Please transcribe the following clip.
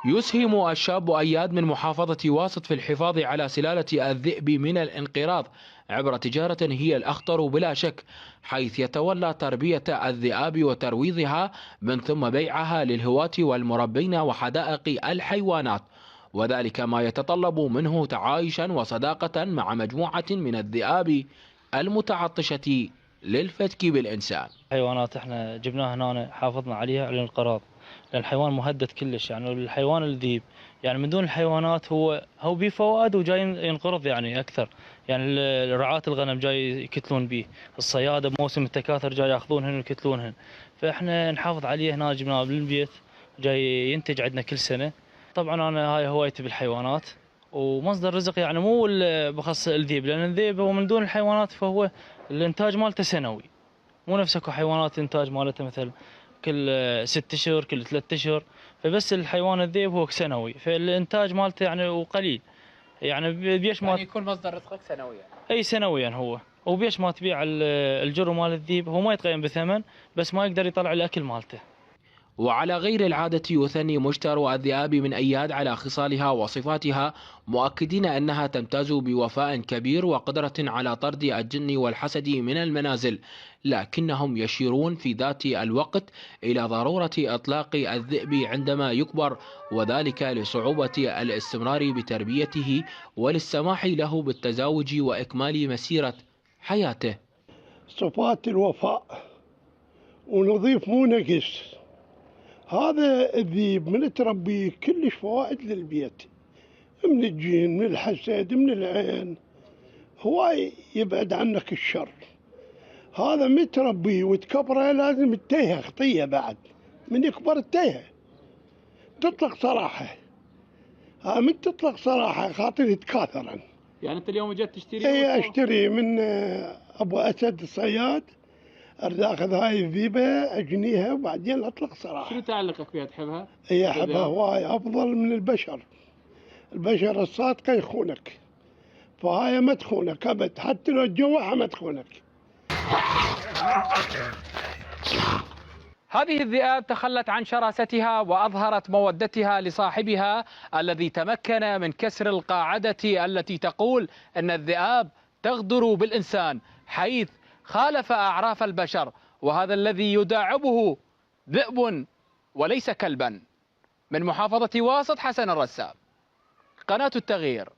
يسهم الشاب أياد من محافظة واسط في الحفاظ على سلالة الذئب من الانقراض عبر تجارة هي الأخطر بلا شك، حيث يتولى تربية الذئاب وترويضها من ثم بيعها للهواة والمربين وحدائق الحيوانات، وذلك ما يتطلب منه تعايشا وصداقة مع مجموعة من الذئاب المتعطشة للفتك بالإنسان. حيوانات احنا جبناها هنا حافظنا عليها على الانقراض، لأن الحيوان مهدد كلش، يعني الحيوان الذيب يعني من دون الحيوانات هو بيه فوائد وجاي ينقرض يعني أكثر، يعني رعاة الغنم جاي يكتلون به، الصيادة بموسم التكاثر جاي ياخذونهن ويكتلونهن، فاحنا نحافظ عليه هنا جبناه بالبيت جاي ينتج عندنا كل سنة. طبعا أنا هاي هوايتي بالحيوانات ومصدر رزق، يعني مو بخص الذيب، لأن الذيب هو من دون الحيوانات فهو الإنتاج مالته سنوي، مو نفس اكو حيوانات انتاج مالتها مثل كل 6 اشهر كل 3 اشهر، فبس الحيوان الذئب هو سنوي، فالانتاج مالته يعني وقليل، يعني بيش ما يعني يكون مصدر رزقك سنويا. اي سنويا هو، وبيش ما تبيع الجرو مال الذيب هو ما يتقيم بثمن، بس ما يقدر يطلع الاكل مالته. وعلى غير العادة يثني مشترو الذئاب من أياد على خصالها وصفاتها، مؤكدين أنها تمتاز بوفاء كبير وقدرة على طرد الجن والحسد من المنازل، لكنهم يشيرون في ذات الوقت إلى ضرورة إطلاق الذئب عندما يكبر، وذلك لصعوبة الاستمرار بتربيته وللسماح له بالتزاوج وإكمال مسيرة حياته. صفات الوفاء ونظيف مو نقص. هذا الذيب من تربيه كلش فوائد للبيت، من الجين من الحسد من العين، هواي يبعد عنك الشر. هذا متربيه وتكبره لازم التيهه خطيه، بعد من يكبر التيهه تطلق صراحه، من تطلق صراحه خاطر يتكاثرا. يعني أنت اليوم جيت تشتري؟ اي اشتري من ابو اسد الصياد، اريد اخذ هاي الذيبه اجنيها وبعدين اطلق صراحه. شنو تعلقك فيها، تحبها؟ هي احبها هواي، افضل من البشر. البشر الصادقه يخونك، فهاي ما تخونك ابد، حتى لو تجوعها ما تخونك. هذه الذئاب تخلت عن شراستها وأظهرت مودتها لصاحبها الذي تمكن من كسر القاعدة التي تقول أن الذئاب تغدر بالإنسان، حيث خالف أعراف البشر، وهذا الذي يداعبه ذئب وليس كلبا. من محافظة واسط، حسن الرسام، قناة التغيير.